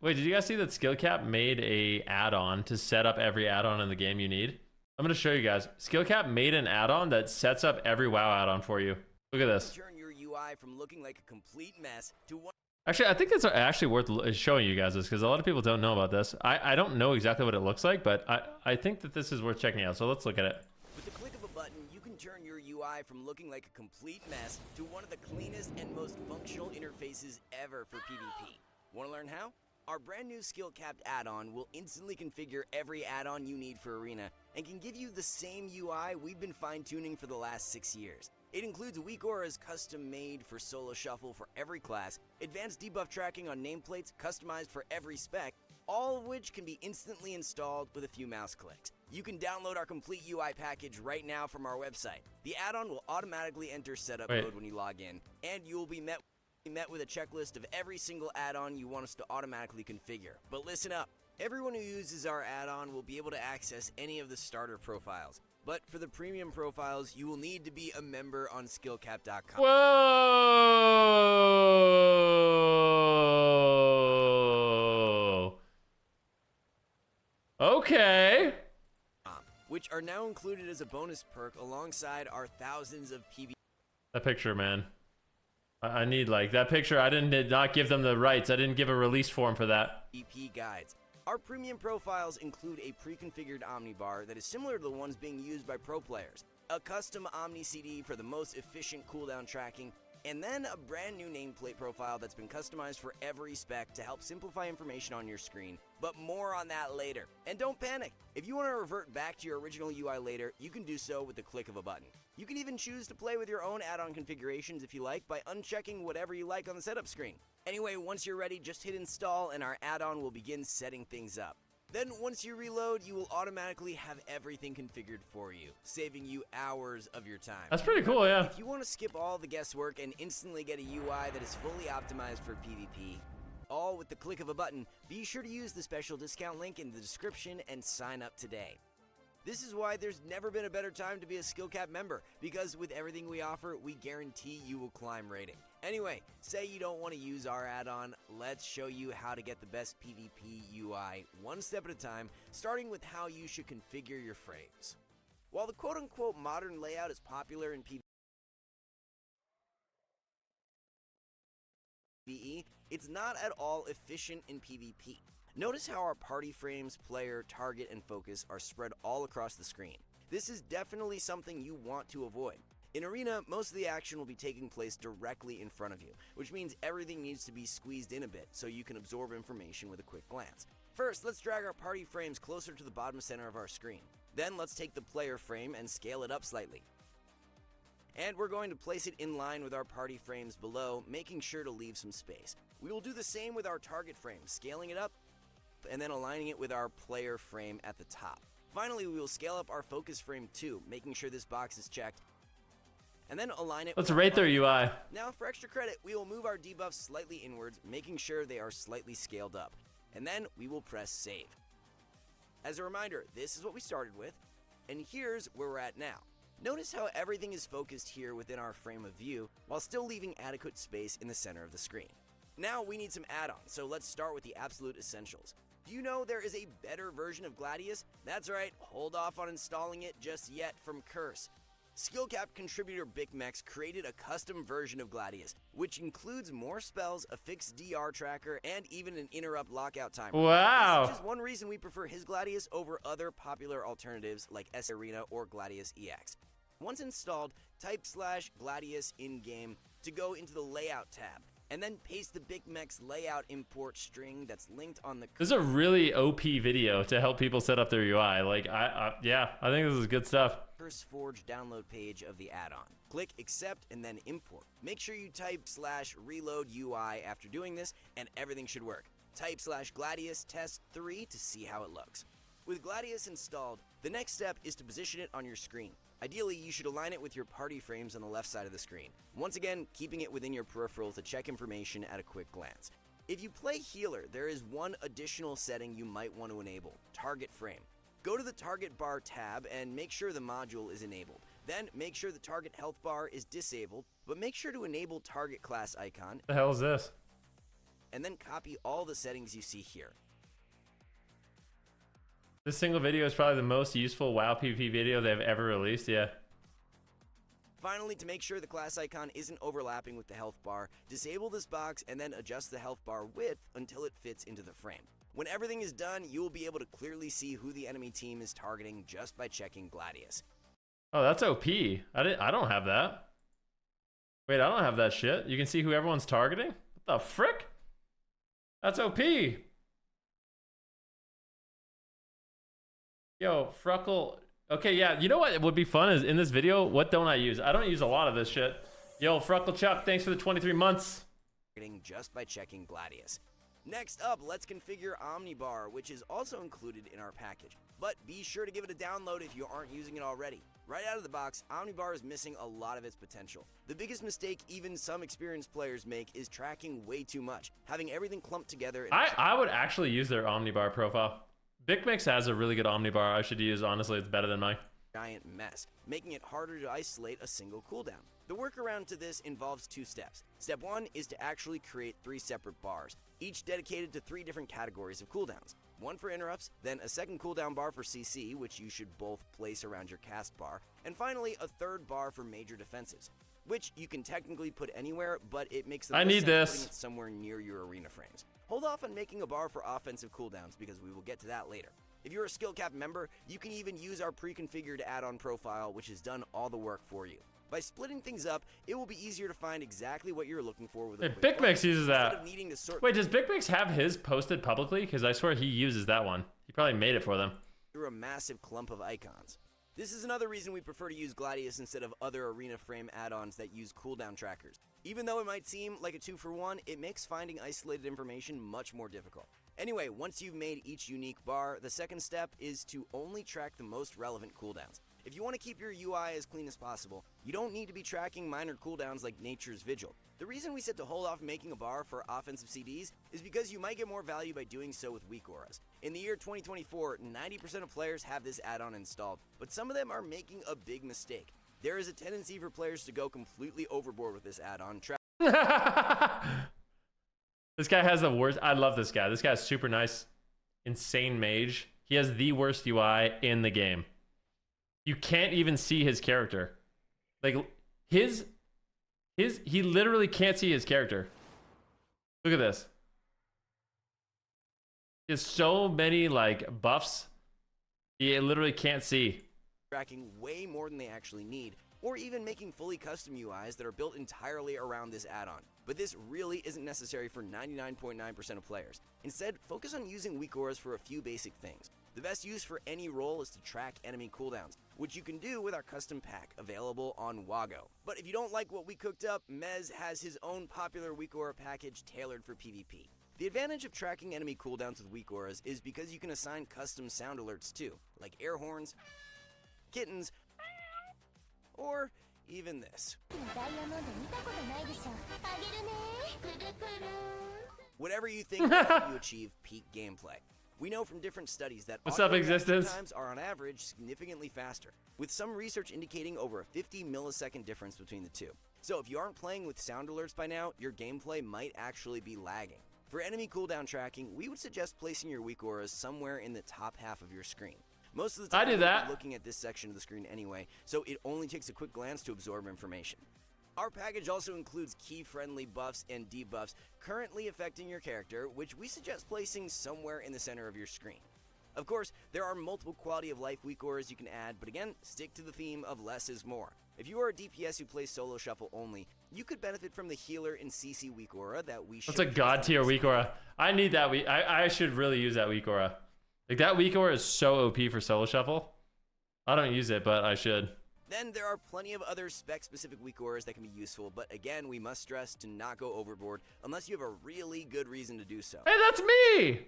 Wait, did you guys see that Skill Cap made a add-on to set up every add-on in the game you need? I'm gonna show you guys. Skill Cap made an add-on that sets up every WoW add-on for you. Look at this. Turn your UI from looking like a complete mess to one. Actually, I think it's actually worth showing you guys this because a lot of people don't know about this. I don't know exactly what it looks like, but I think that this is worth checking out. So let's look at it. With the click of a button, you can turn your UI from looking like a complete mess to one of the cleanest and most functional interfaces ever for PvP. Want to learn how? Our brand new skill capped add-on will instantly configure every add-on you need for Arena and can give you the same UI we've been fine-tuning for the last 6 years. It includes weak auras custom made for solo shuffle for every class, advanced debuff tracking on nameplates customized for every spec, all of which can be instantly installed with a few mouse clicks. You can download our complete UI package right now from our website. The add-on will automatically enter setup mode when you log in, and you will be met with a checklist of every single add-on you want us to automatically configure. But listen up, everyone who uses our add-on will be able to access any of the starter profiles. But for the premium profiles, you will need to be a member on skillcap.com. Whoa! Okay. Which are now included as a bonus perk alongside our thousands of PvP. That picture, man. I need like that picture. I did not give them the rights. I didn't give a release form for that. EP guides. Our premium profiles include a pre-configured Omnibar that is similar to the ones being used by pro players, a custom Omni CD for the most efficient cooldown tracking, and then a brand new nameplate profile that's been customized for every spec to help simplify information on your screen. But more on that later. And don't panic. If you want to revert back to your original UI later, you can do so with the click of a button. You can even choose to play with your own add-on configurations if you like by unchecking whatever you like on the setup screen. Anyway, once you're ready, just hit install and our add-on will begin setting things up. Then once you reload, you will automatically have everything configured for you, saving you hours of your time. That's pretty cool, yeah. If you want to skip all the guesswork and instantly get a UI that is fully optimized for PvP, all with the click of a button, be sure to use the special discount link in the description and sign up today. This is why there's never been a better time to be a Skill Cap member, because with everything we offer, we guarantee you will climb rating. Anyway, say you don't want to use our add-on, let's show you how to get the best PvP UI one step at a time, starting with how you should configure your frames. While the quote-unquote modern layout is popular in PvE, it's not at all efficient in PvP. Notice how our party frames, player, target, and focus are spread all across the screen. This is definitely something you want to avoid. In Arena, most of the action will be taking place directly in front of you, which means everything needs to be squeezed in a bit so you can absorb information with a quick glance. First, let's drag our party frames closer to the bottom center of our screen. Then let's take the player frame and scale it up slightly. And we're going to place it in line with our party frames below, making sure to leave some space. We will do the same with our target frame, scaling it up and then aligning it with our player frame at the top. Finally, we will scale up our focus frame too, making sure this box is checked, and then align it. Let's rate their UI. Now for extra credit, we will move our debuffs slightly inwards, making sure they are slightly scaled up, and then we will press save. As a reminder, this is what we started with, and here's where we're at now. Notice how everything is focused here within our frame of view, while still leaving adequate space in the center of the screen. Now we need some add-ons, so let's start with the absolute essentials. Do you know there is a better version of Gladius? That's right, hold off on installing it just yet from Curse. Skillcap contributor BigMex created a custom version of Gladius, which includes more spells, a fixed DR tracker, and even an interrupt lockout timer. Wow! This is just one reason we prefer his Gladius over other popular alternatives like S Arena or Gladius EX. Once installed, type /Gladius in-game to go into the Layout tab, and then paste the BigMex layout import string that's linked on the... This is a really OP video to help people set up their UI. Like, yeah, I think this is good stuff. Curse Forge download page of the add-on. Click accept and then import. Make sure you type /reload UI after doing this, and everything should work. Type /Gladius test 3 to see how it looks. With Gladius installed, the next step is to position it on your screen. Ideally, you should align it with your party frames on the left side of the screen. Once again, keeping it within your peripheral to check information at a quick glance. If you play healer, there is one additional setting you might want to enable, target frame. Go to the target bar tab and make sure the module is enabled. Then make sure the target health bar is disabled, but make sure to enable target class icon. The hell is this? and then copy all the settings you see here. This single video is probably the most useful WoW PvP video they've ever released, yeah. Finally, to make sure the class icon isn't overlapping with the health bar, disable this box and then adjust the health bar width until it fits into the frame. When everything is done, you will be able to clearly see who the enemy team is targeting just by checking Gladius. Oh, that's OP. I don't have that. Wait, I don't have that shit. You can see who everyone's targeting? What the frick? That's OP. Yo, Freckle. Okay, yeah, you know what would be fun is in this video, what don't I use? I don't use a lot of this shit. Yo, Freckle Chuck, thanks for the 23 months. Just by checking Gladius. Next up, let's configure Omnibar, which is also included in our package. But be sure to give it a download if you aren't using it already. Right out of the box, Omnibar is missing a lot of its potential. The biggest mistake even some experienced players make is tracking way too much, having everything clumped together. I would actually use their Omnibar profile. BigMix has a really good Omnibar I should use. Honestly, it's better than mine. Giant mess, making it harder to isolate a single cooldown. The workaround to this involves 2 steps. Step 1 is to actually create 3 separate bars, each dedicated to 3 different categories of cooldowns. One for interrupts, then a second cooldown bar for CC, which you should both place around your cast bar, and finally a third bar for major defensives, which you can technically put anywhere, but it makes the most sense putting it somewhere near your arena frames. Hold off on making a bar for offensive cooldowns because we will get to that later. If you're a skill cap member, you can even use our pre-configured add-on profile, which has done all the work for you. By splitting things up, it will be easier to find exactly what you're looking for with a quick BigMix uses that. Wait, does does BigMix have his posted publicly? Because I swear he uses that one. He probably made it for them. Through a massive clump of icons. This is another reason we prefer to use Gladius instead of other arena frame add-ons that use cooldown trackers. Even though it might seem like a 2-for-1, it makes finding isolated information much more difficult. Anyway, once you've made each unique bar, the second step is to only track the most relevant cooldowns. If you want to keep your UI as clean as possible, you don't need to be tracking minor cooldowns like Nature's Vigil. The reason we said to hold off making a bar for offensive CDs is because you might get more value by doing so with weak auras. In the year 2024, 90% of players have this add-on installed, but some of them are making a big mistake. There is a tendency for players to go completely overboard with this add-on. This guy has the worst. I love this guy. This guy's super nice. Insane mage. He has the worst UI in the game. You can't even see his character. Like, he literally can't see his character. Look at this. He has so many, like, buffs. He literally can't see. Tracking way more than they actually need, or even making fully custom UIs that are built entirely around this add-on. But this really isn't necessary for 99.9% of players. Instead, focus on using weak auras for a few basic things. The best use for any role is to track enemy cooldowns, which you can do with our custom pack available on Wago. But if you don't like what we cooked up, Mez has his own popular weak aura package tailored for PvP. The advantage of tracking enemy cooldowns with weak auras is because you can assign custom sound alerts too, like air horns, kittens, or even this. Whatever you think will help you achieve peak gameplay. We know from different studies that auto reaction times are on average significantly faster, with some research indicating over a 50 millisecond difference between the two. So if you aren't playing with sound alerts by now, your gameplay might actually be lagging. For enemy cooldown tracking, we would suggest placing your weak auras somewhere in the top half of your screen. Most of the time, you're looking at this section of the screen anyway, so it only takes a quick glance to absorb information. Our package also includes key-friendly buffs and debuffs currently affecting your character, which we suggest placing somewhere in the center of your screen. Of course, there are multiple quality of life weak auras you can add, but again, stick to the theme of less is more. If you are a DPS who plays solo shuffle only, you could benefit from the healer and CC weak aura that we should. That's a god tier weak aura. I need that. I should really use that weak aura. Like, that weak aura is so OP for solo shuffle. I don't use it, but I should. Then there are plenty of other spec-specific weak auras that can be useful, but again, we must stress to not go overboard unless you have a really good reason to do so. Hey, that's me!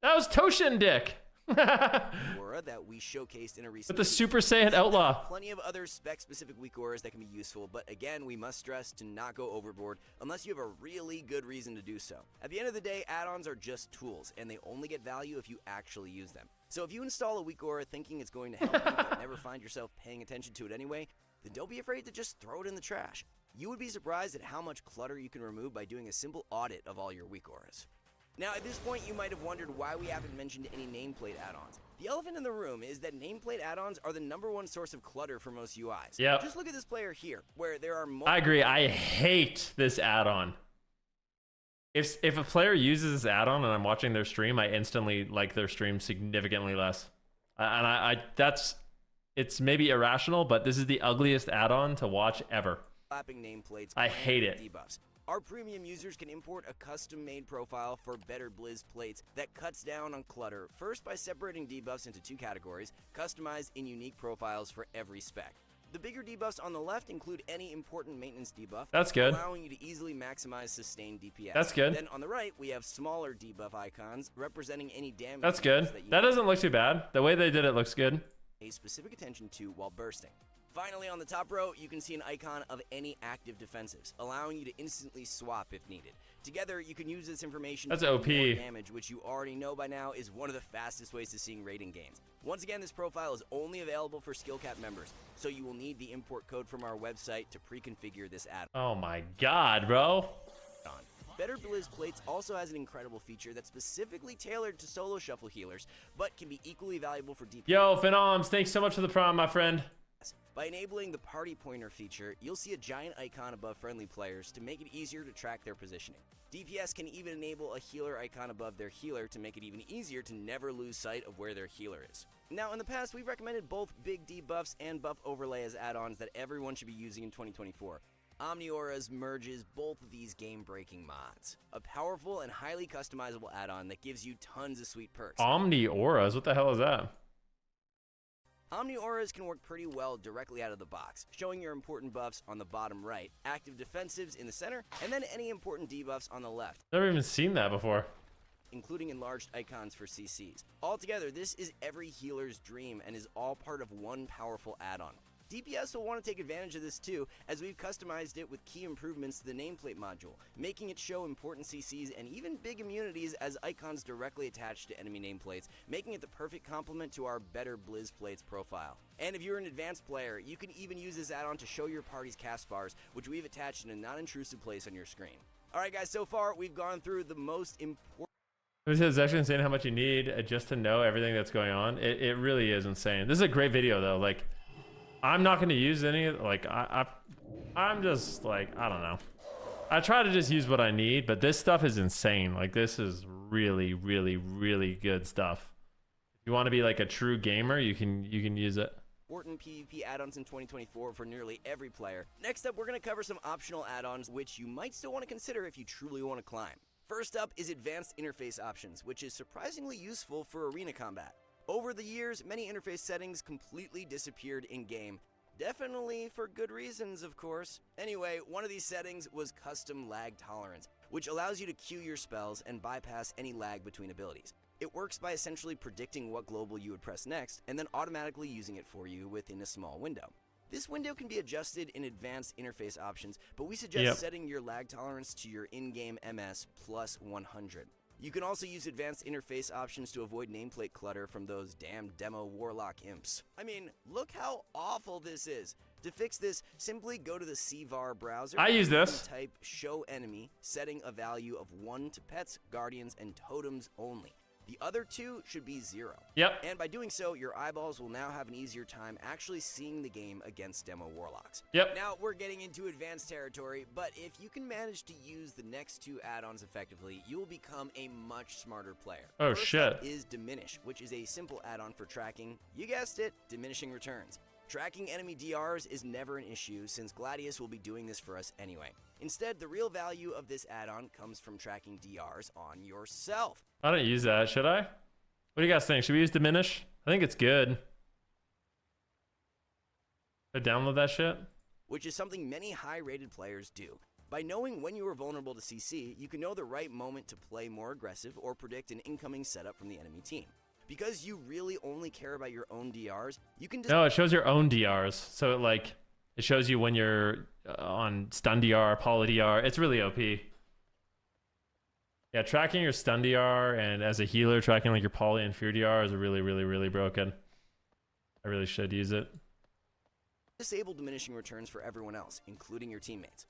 That was Toshin Dick. Aura that we showcased in a recent with the Super Saiyan Outlaw. Plenty of other spec-specific weak auras that can be useful, but again, we must stress to not go overboard unless you have a really good reason to do so. At the end of the day, add-ons are just tools, and they only get value if you actually use them. So if you install a weak aura thinking it's going to help you but never find yourself paying attention to it anyway, then don't be afraid to just throw it in the trash. You would be surprised at how much clutter you can remove by doing a simple audit of all your weak auras. Now, at this point, you might have wondered why we haven't mentioned any nameplate add-ons. The elephant in the room is that nameplate add-ons are the #1 source of clutter for most UIs. Yep. Just look at this player here, where there are I agree. I hate this add-on. If a player uses this add-on and I'm watching their stream, I instantly like their stream significantly less. And it's maybe irrational, but this is the ugliest add-on to watch ever. Nameplates. I hate it. Debuffs. Our premium users can import a custom-made profile for better Blizz plates that cuts down on clutter, first by separating debuffs into 2 categories, customized in unique profiles for every spec. The bigger debuffs on the left include any important maintenance debuff. That's good. Allowing you to easily maximize sustained DPS. That's good. Then on the right, we have smaller debuff icons representing any damage. That's good. That doesn't look too bad. The way they did it looks good. Pay specific attention to while bursting. Finally, on the top row, you can see an icon of any active defensives, allowing you to instantly swap if needed. Together, you can use this information to do OP. more damage, which you already know by now is one of the fastest ways to seeing rating gains. Once again, this profile is only available for skill cap members, so you will need the import code from our website to pre-configure this add-on. Oh my god, bro. Better Blizz Plates also has an incredible feature that's specifically tailored to solo shuffle healers, but can be equally valuable for DPS. Yo, Phenoms, thanks so much for the prom, my friend. By enabling the party pointer feature, you'll see a giant icon above friendly players to make it easier to track their positioning. DPS can even enable a healer icon above their healer to make it even easier to never lose sight of where their healer is. Now, in the past, we've recommended both big debuffs and buff overlay as add-ons that everyone should be using in 2024. Omni Auras merges both of these game-breaking mods. A powerful and highly customizable add-on that gives you tons of sweet perks. Omni Auras? What the hell is that? Omni Auras can work pretty well directly out of the box, showing your important buffs on the bottom right, active defensives in the center, and then any important debuffs on the left. Never even seen that before. Including enlarged icons for CCs. Altogether, this is every healer's dream and is all part of one powerful add-on. DPS will want to take advantage of this too, as we've customized it with key improvements to the nameplate module, making it show important CCs and even big immunities as icons directly attached to enemy nameplates, making it the perfect complement to our better Blizz Plates profile. And if you're an advanced player, you can even use this add-on to show your party's cast bars, which we've attached in a non-intrusive place on your screen. Alright guys, so far we've gone through the most important... It's actually insane how much you need just to know everything that's going on. It really is insane. This is a great video though. Like, I'm not going to use any, like, I'm just, like, I don't know. I try to just use what I need, but this stuff is insane. Like, this is really, really, really good stuff. If you want to be, like, a true gamer, you can use it. Important PvP add-ons in 2024 for nearly every player. Next up, we're going to cover some optional add-ons, which you might still want to consider if you truly want to climb. First up is advanced interface options, which is surprisingly useful for arena combat. Over the years, many interface settings completely disappeared in-game. Definitely for good reasons, of course. Anyway, one of these settings was custom lag tolerance, which allows you to queue your spells and bypass any lag between abilities. It works by essentially predicting what global you would press next, and then automatically using it for you within a small window. This window can be adjusted in advanced interface options, but we suggest setting your lag tolerance to your in-game MS plus 100. You can also use advanced interface options to avoid nameplate clutter from those damn demo warlock imps. I mean, look how awful this is. To fix this, simply go to the CVAR browser. I use this. Type show enemy, setting a value of 1 to pets, guardians, and totems only. The other 2 should be 0. Yep. And by doing so, your eyeballs will now have an easier time actually seeing the game against demo warlocks. Yep. Now, we're getting into advanced territory, but if you can manage to use the next 2 add-ons effectively, you will become a much smarter player. Oh, First shit. up is Diminish, which is a simple add-on for tracking, you guessed it, diminishing returns. Tracking enemy DRs is never an issue since Gladius will be doing this for us anyway. Instead, the real value of this add-on comes from tracking DRs on yourself. I don't use that, should I? What do you guys think? Should we use Diminish? I think it's good. Should I download that shit? Which is something many high-rated players do. By knowing when you are vulnerable to CC, you can know the right moment to play more aggressive or predict an incoming setup from the enemy team. Because you really only care about your own DRs, you can... No, it shows your own DRs. So, it shows you when you're on stun DR, poly DR. It's really OP. Yeah, tracking your stun DR and as a healer, tracking, like, your poly and fear DR is really, really, really broken. I really should use it. disable diminishing returns for everyone else, including your teammates.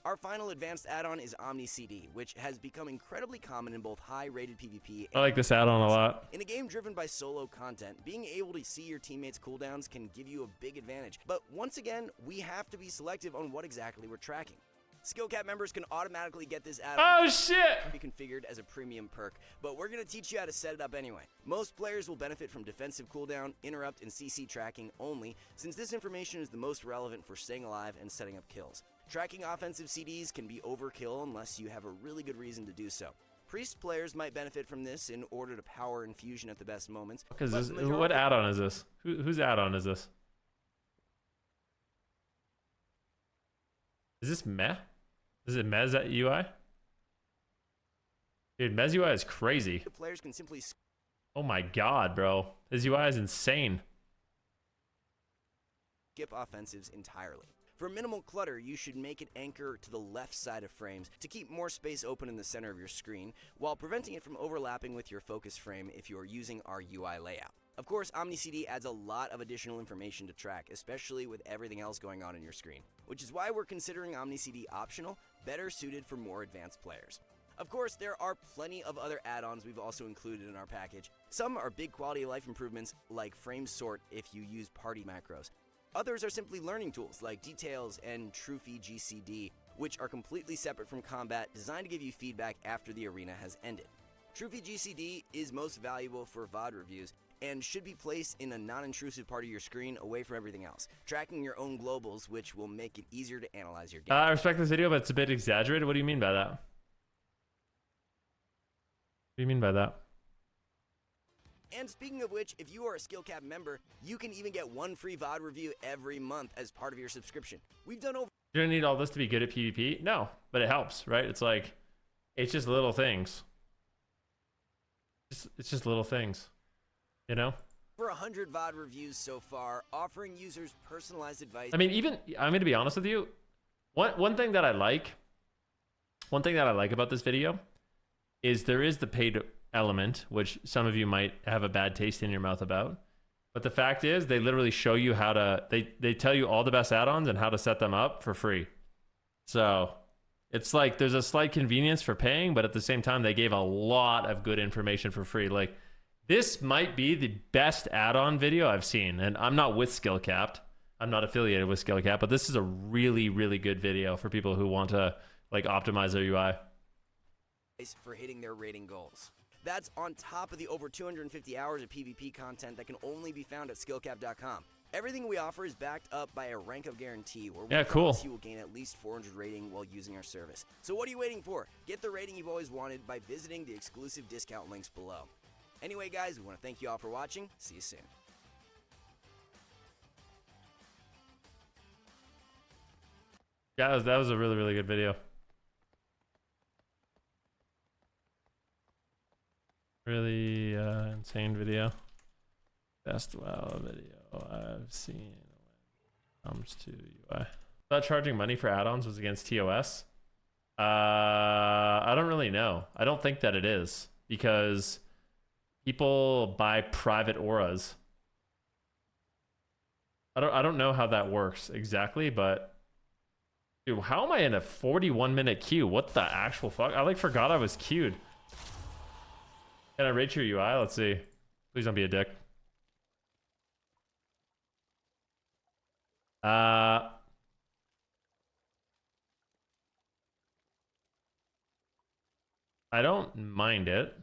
Our final advanced add-on is Omni CD, which has become incredibly common in both high-rated PvP and I like this add-on a lot. in a game driven by solo content. Being able to see your teammates' cooldowns can give you a big advantage, but once again, we have to be selective on what exactly we're tracking. Skill Cap members can automatically get this add-on. Oh shit! Be configured as a premium perk, but we're going to teach you how to set it up anyway. Most players will benefit from defensive cooldown, interrupt, and CC tracking only, since this information is the most relevant for staying alive and setting up kills. Tracking offensive CDs can be overkill unless you have a really good reason to do so. Priest players might benefit from this in order to power infusion at the best moments. What add-on is this? Whose add-on is this? Is this meh? Is it Mez at UI? Dude, Mez UI is crazy. Players can simply Oh my god, bro. His UI is insane. skip offensives entirely. For minimal clutter, you should make it anchor to the left side of frames to keep more space open in the center of your screen, while preventing it from overlapping with your focus frame if you are using our UI layout. Of course, OmniCD adds a lot of additional information to track, especially with everything else going on in your screen, which is why we're considering OmniCD optional, better suited for more advanced players. Of course, there are plenty of other add-ons we've also included in our package. Some are big quality of life improvements like frame sort if you use party macros. Others are simply learning tools like Details and Trophy GCD, which are completely separate from combat, designed to give you feedback after the arena has ended. Trophy GCD is most valuable for VOD reviews and should be placed in a non-intrusive part of your screen away from everything else, tracking your own globals, which will make it easier to analyze your game. I respect this video, but it's a bit exaggerated. What do you mean by that? What do you mean by that? And speaking of which, if you are a Skill Cap member, you can even get one free VOD review every month as part of your subscription. We've done over... You don't need all this to be good at PvP? No, but it helps, right? It's like, it's just little things. It's just little things, you know? over 100 VOD reviews so far, offering users personalized advice. I mean, even, I'm going to be honest with you. One thing that I like about this video is there is the paid element, which some of you might have a bad taste in your mouth about. But the fact is, they literally show you how to, they tell you all the best add-ons and how to set them up for free. So it's like there's a slight convenience for paying, but at the same time, they gave a lot of good information for free. Like, this might be the best add-on video I've seen. And I'm not with Skillcapped. I'm not affiliated with Skillcapped, but this is a really, really good video for people who want to like optimize their UI. For hitting their rating goals. That's on top of the over 250 hours of PvP content that can only be found at skillcap.com. Everything we offer is backed up by a rank of guarantee where we promise you will gain at least 400 rating while using our service. So what are you waiting for? Get the rating you've always wanted by visiting the exclusive discount links below. Anyway, guys, we want to thank you all for watching. See you soon. Yeah, that was a really, really good video. Really insane video. Best WoW video I've seen when it comes to UI. Thought charging money for add-ons was against TOS. I don't really know. I don't think that it is, because people buy private auras. I don't know how that works exactly, but dude, how am I in a 41-minute queue? What the actual fuck? I like forgot I was queued. Can I rate your UI? Let's see. Please don't be a dick. I don't mind it.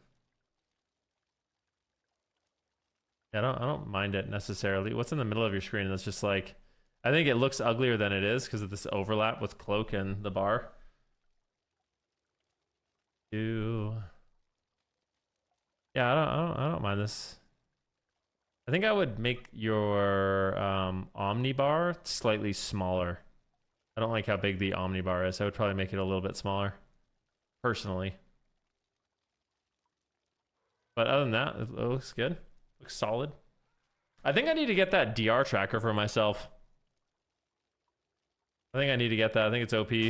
I don't mind it necessarily. What's in the middle of your screen? That's just like, I think it looks uglier than it is because of this overlap with cloak and the bar. Yeah, I don't mind this. I think I would make your Omni bar slightly smaller. I don't like how big the Omni bar is. I would probably make it a little bit smaller, personally. But other than that, it looks good. Looks solid. I think I need to get that DR tracker for myself. I think I need to get that. I think it's OP.